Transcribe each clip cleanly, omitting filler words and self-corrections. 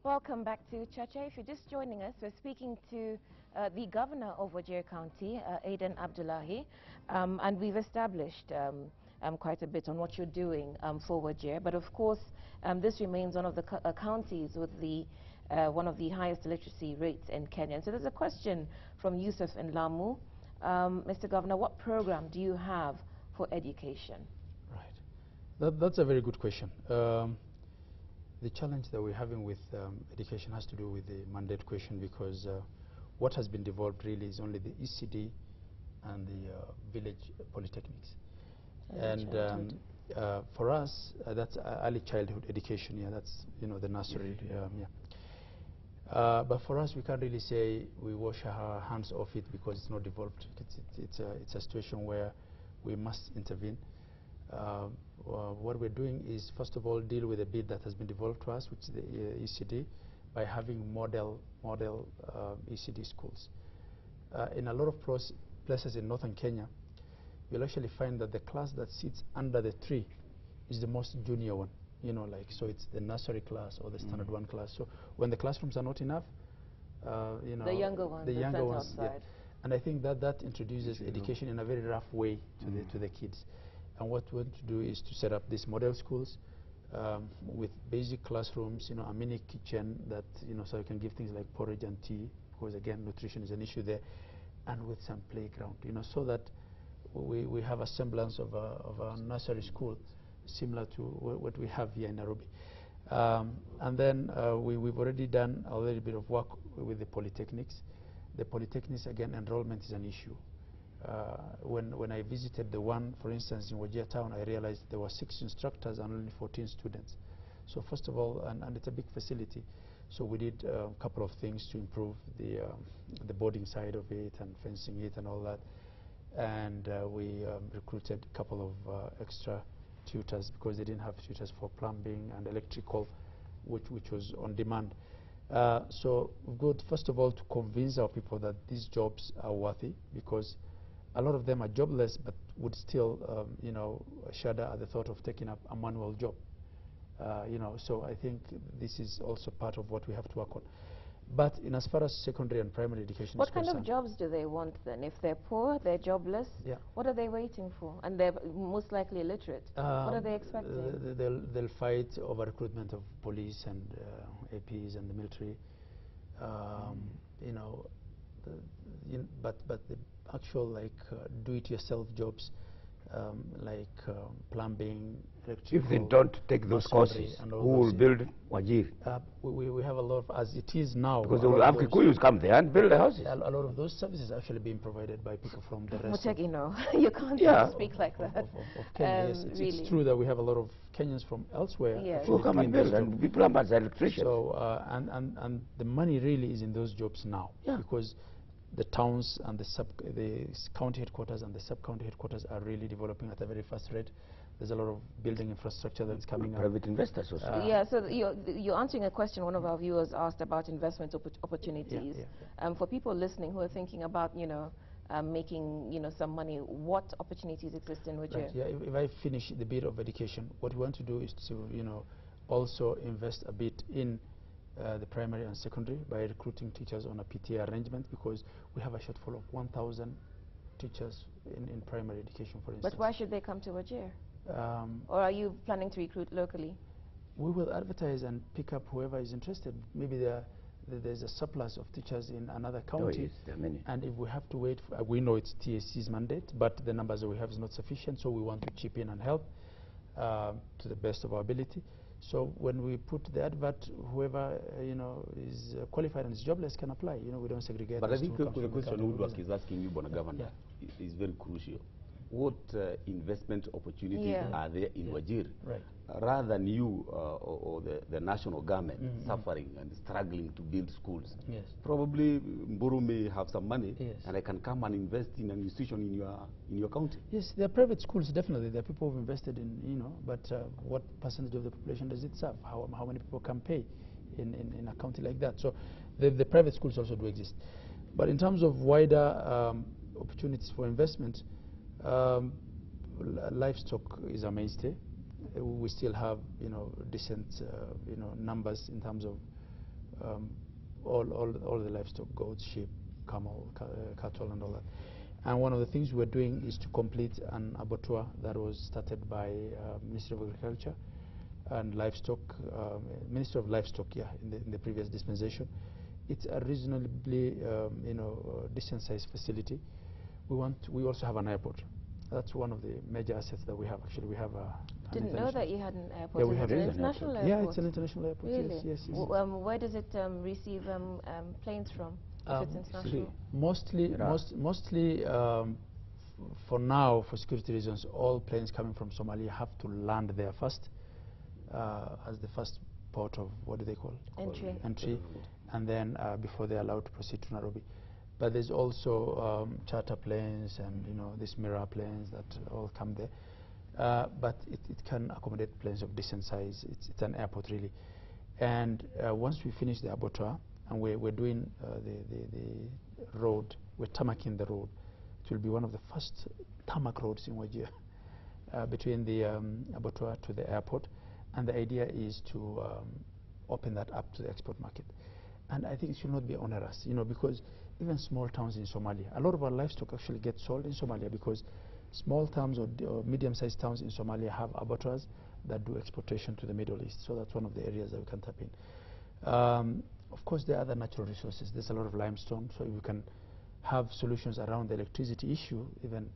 Welcome back to Cheche. If you're just joining us, we're speaking to the governor of Wajir County, Ahmed Abdullahi, and we've established quite a bit on what you're doing for Wajir. But of course, this remains one of the counties with the one of the highest illiteracy rates in Kenya. And so there's a question from Yusuf in Lamu. Mr. Governor, what program do you have for education? Right. That's a very good question. The challenge that we're having with education has to do with the mandate question, because what has been developed really is only the ECD and the village polytechnics. And for us, that's early childhood education. Yeah, that's the nursery. But for us, we can't really say we wash our hands off it because it's not developed. It's a situation where we must intervene. What we're doing is, first of all, deal with a bid that has been developed to us, which is the ECD, by having model ECD schools. In a lot of places in northern Kenya, you'll actually find that the class that sits under the tree is the most junior one. So it's the nursery class or the standard one class. So when the classrooms are not enough, the younger ones, the younger ones, outside. Yeah. And I think that introduces education in a very rough way to the kids. And what we want to do is to set up these model schools with basic classrooms, a mini kitchen that, so you can give things like porridge and tea, because again, nutrition is an issue there, and with some playground, so that we have a semblance of a nursery school similar to what we have here in Nairobi. And then we've already done a little bit of work with the polytechnics. The polytechnics, again, enrollment is an issue. When I visited the one, for instance, in Wajir town, I realized there were 6 instructors and only 14 students. So first of all, and it's a big facility, so we did a couple of things to improve the boarding side of it and fencing it and all that. And we recruited a couple of extra tutors, because they didn't have tutors for plumbing and electrical, which was on demand. So we've got, first of all, to convince our people that these jobs are worthy, because a lot of them are jobless but would still, shudder at the thought of taking up a manual job. So I think this is also part of what we have to work on. But as far as secondary and primary education what is kind concerned, of jobs do they want then? If they're poor, they're jobless, what are they waiting for? And they're most likely illiterate. What are they expecting? They'll fight over recruitment of police and APs and the military. But the actual do-it-yourself jobs, plumbing, electrical. If they don't take those courses, who will build Wajir? We have a lot of, as it is now. Because the Kikuyus come there and build the houses. A lot of those services are actually being provided by people from the rest of, you can't just speak like that. Of Kenya. Yes, it's true that we have a lot of Kenyans from elsewhere who come and build and be plumbers and electricians. So, and the money really is in those jobs now, because the towns and the county headquarters and the sub-county headquarters are really developing at a very fast rate. There's a lot of building infrastructure that's coming up. Private investors also. Yeah, so you're answering a question one of our viewers asked about investment opportunities. For people listening who are thinking about, making, some money, what opportunities exist in Wajir? Right, if I finish the bit of education, what we want to do is to, also invest a bit in the primary and secondary by recruiting teachers on a PTA arrangement, because we have a shortfall of 1,000 teachers in primary education, for instance. But why should they come to Wajir? Or are you planning to recruit locally? We will advertise and pick up whoever is interested. Maybe there's a surplus of teachers in another county. Yes, there are many. And if we have to wait, we know it's TSC's mandate, but the numbers that we have is not sufficient, so we want to chip in and help to the best of our ability. So when we put the advert, whoever is qualified and is jobless can apply. We don't segregate. But I think the question Woodwork is asking you, Bona Governor, is very crucial. What investment opportunities are there in Wajir, rather than you or the national government suffering and struggling to build schools? Yes. Probably Mburu may have some money, and I can come and invest in an institution in your county. Yes, there are private schools, definitely. There are people who've invested in, but what percentage of the population does it serve? How many people can pay in a county like that? So the private schools also do exist. But in terms of wider opportunities for investment, livestock is a mainstay. We still have, decent, numbers in terms of all the livestock, goats, sheep, camel, cattle, and all that. And one of the things we're doing is to complete an abattoir that was started by Ministry of Agriculture and Livestock, Ministry of Livestock, in the previous dispensation. It's a reasonably, decent sized facility. We also have an airport. That's one of the major assets that we have. Actually, we have a. Didn't know that you had an airport. Yeah, we have an international airport. Yeah, it's an international airport. Really? Yes. Where does it receive planes from? If it's international. Mostly, for now, for security reasons, all planes coming from Somalia have to land there first, as the first port of, what do they call? Entry, and then before they're allowed to proceed to Nairobi. But there's also charter planes and these mirror planes that all come there. But it can accommodate planes of decent size. It's an airport really. And once we finish the abattoir and we're doing the road, we're tarmacking the road. It will be one of the first tarmac roads in Wajir between the abattoir to the airport. And the idea is to open that up to the export market. And I think it should not be onerous, because even small towns in Somalia, a lot of our livestock actually gets sold in Somalia because small towns or medium-sized towns in Somalia have abattoirs that do exportation to the Middle East. So that's one of the areas that we can tap in. Of course, there are other natural resources. There's a lot of limestone, so if we can have solutions around the electricity issue, even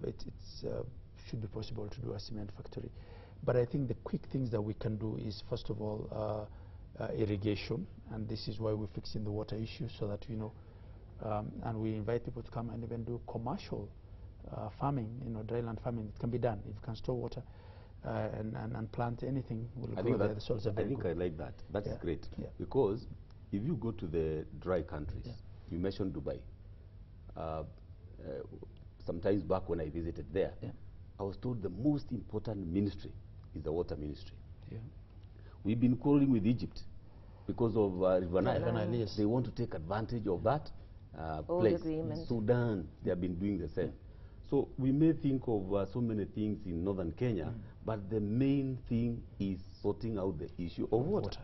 it should be possible to do a cement factory. But I think the quick things that we can do is, first of all, irrigation, and this is why we're fixing the water issue, so that and we invite people to come and even do commercial farming, dryland farming. It can be done if you can store water and plant anything. I think I like that. That's great, because if you go to the dry countries, you mentioned Dubai. Sometimes back when I visited there, I was told the most important ministry is the water ministry. We've been quarreling with Egypt because of River Nile. Yes. They want to take advantage of that place. Agreement. Sudan, they have been doing the same. So we may think of so many things in northern Kenya, but the main thing is sorting out the issue of water.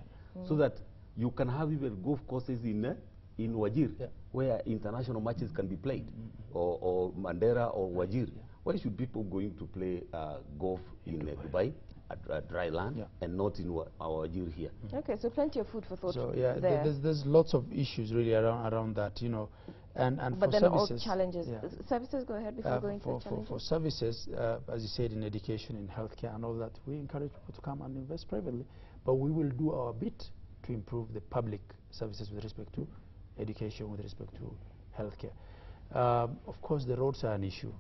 So that you can have even golf courses in Wajir, where international matches can be played, or Mandera or Wajir. Why should people going to play golf in Dubai, at dry land, and not in our Wajir here? Okay, so plenty of food for thought. So there's lots of issues really around that, and but for then services, all challenges. Services, go ahead before going to challenges. For services, as you said, in education, in healthcare, and all that, we encourage people to come and invest privately, but we will do our bit to improve the public services with respect to education, with respect to healthcare. Of course, the roads are an issue.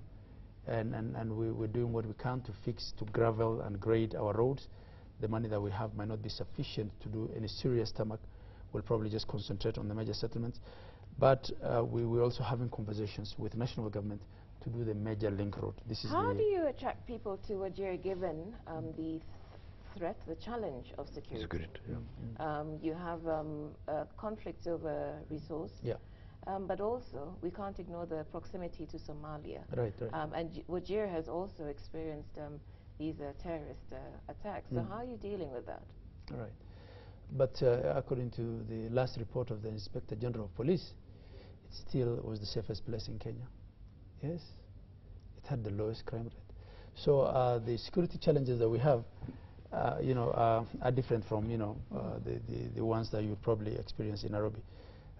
And we're doing what we can to fix, to gravel and grade our roads. The money that we have might not be sufficient to do any serious tarmac. We'll probably just concentrate on the major settlements. But we're also having conversations with national government to do the major link road. How do you attract people to Wajir given the threat, the challenge of security? You have conflicts over resource. But also, we can't ignore the proximity to Somalia. And Wajir has also experienced these terrorist attacks. So how are you dealing with that? But according to the last report of the Inspector General of Police, it still was the safest place in Kenya. Yes, it had the lowest crime rate. So the security challenges that we have, are different from the ones that you would probably experience in Nairobi.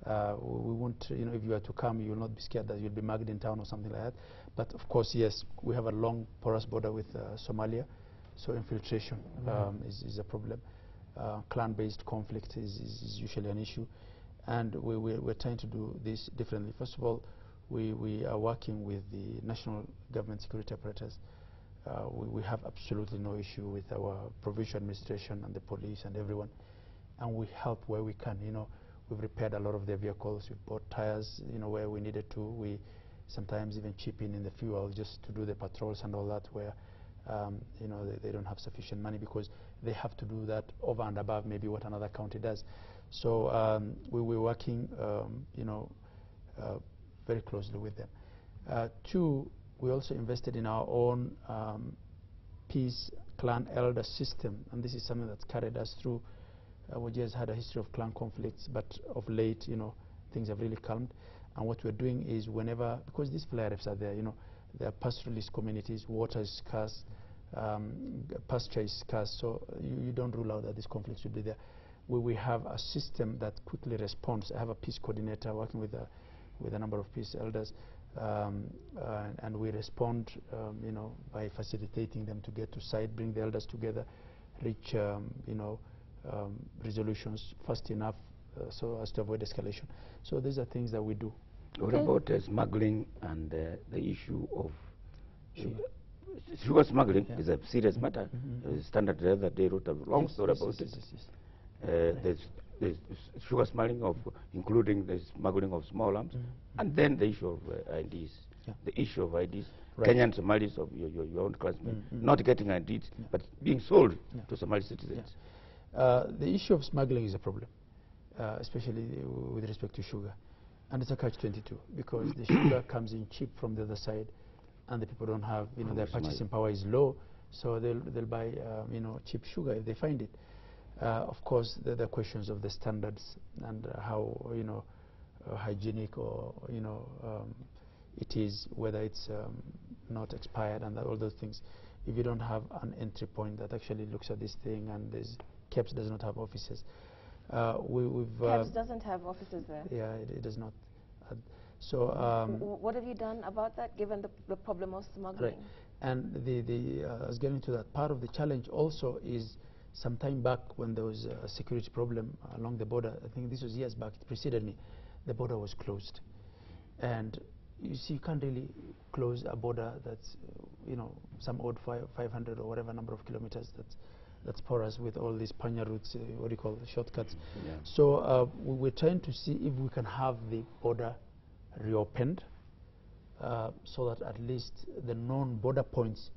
We won't, if you were to come, you will not be scared that you'll be mugged in town or something like that. But of course, yes, we have a long porous border with Somalia, so infiltration is a problem. Clan-based conflict is usually an issue, and we're trying to do this differently. First of all, we are working with the national government security apparatus. We have absolutely no issue with our provincial administration and the police and everyone, and we help where we can. We've repaired a lot of their vehicles. We've bought tires, where we needed to. We sometimes even chip in the fuel just to do the patrols and all that, where they don't have sufficient money because they have to do that over and above maybe what another county does. So we were working, very closely with them. Two, we also invested in our own peace clan elder system, and this is something that's carried us through Wajir has had a history of clan conflicts, but of late, things have really calmed. And what we're doing is whenever, because these flare-ups are there, there are pastoralist communities, water is scarce, pasture is scarce, so you don't rule out that these conflicts will be there. We have a system that quickly responds. I have a peace coordinator working with a number of peace elders, and we respond, by facilitating them to get to site, bring the elders together, reach, resolutions fast enough so as to avoid escalation. So these are things that we do. What about smuggling and the issue of sugar? Sugar smuggling is a serious matter. Standard the other day wrote a long story about it. There's sugar smuggling including the smuggling of small arms, and then the issue of IDs. The issue of IDs. Right. Kenyan Somalis of your own classmates not getting IDs, but being sold to Somali citizens. The issue of smuggling is a problem, especially with respect to sugar. And it's a catch-22, because the sugar comes in cheap from the other side, and the people don't have, their purchasing power is low, so they'll buy, cheap sugar if they find it. Of course, there are questions of the standards and how, hygienic or, it is, whether it's not expired and all those things. If you don't have an entry point that actually looks at this thing, and KEBS does not have offices. KEBS doesn't have offices there? Yeah, it does not. So what have you done about that, given the problem of smuggling? Right. And I was getting to that. Part of the challenge also is, some time back when there was a security problem along the border, I think this was years back, it preceded me, the border was closed. And you see, you can't really close a border that's, some odd 500 or whatever number of kilometers that's porous with all these panya routes, what do you call the shortcuts. Yeah. So we're trying to see if we can have the border reopened, so that at least the known border points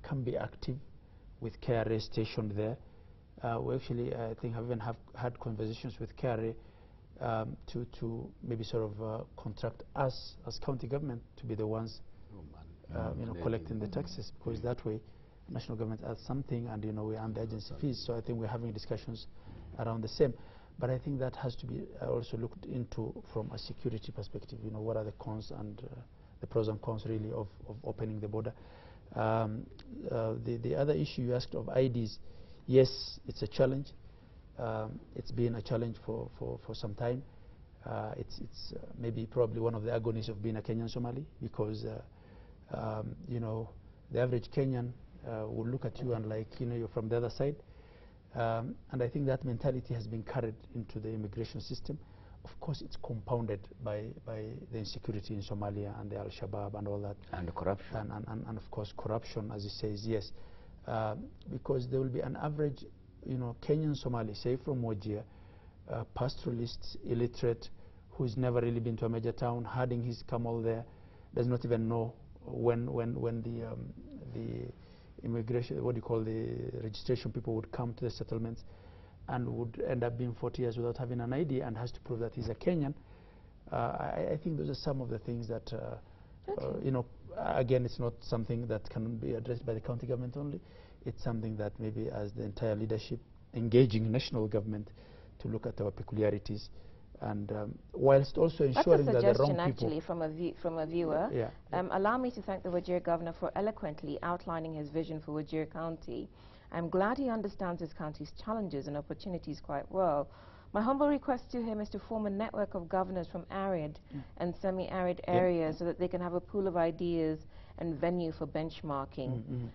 can be active with KRA stationed there. We actually, I think, have even had conversations with KRA to maybe sort of contract us as county government to be the ones collecting the taxes, because that way national government adds something, and we earn the agency fees. So I think we're having discussions around the same. But I think that has to be also looked into from a security perspective. What are the cons and the pros and cons really of opening the border. The other issue you asked of IDs, yes, it's a challenge. It's been a challenge for some time. It's maybe probably one of the agonies of being a Kenyan Somali, because the average Kenyan will look at you and like, you're from the other side. And I think that mentality has been carried into the immigration system. Of course, it's compounded by the insecurity in Somalia and the Al-Shabaab and all that. And corruption. And of course, corruption, as he says, yes. Because there will be an average, Kenyan Somali, say from Wajir, pastoralist, illiterate, who's never really been to a major town, herding his camel there, does not even know when the immigration, what do you call, the registration people would come to the settlements, and would end up being 40 years without having an ID, and has to prove that he's a Kenyan. I think those are some of the things that, again, it's not something that can be addressed by the county government only. It's something that maybe as the entire leadership engaging national government to look at our peculiarities, and whilst also ensuring that the wrong people... That's a suggestion actually from a viewer. Yeah. Allow me to thank the Wajir governor for eloquently outlining his vision for Wajir County. I'm glad he understands his county's challenges and opportunities quite well. My humble request to him is to form a network of governors from arid and semi-arid areas so that they can have a pool of ideas and venue for benchmarking.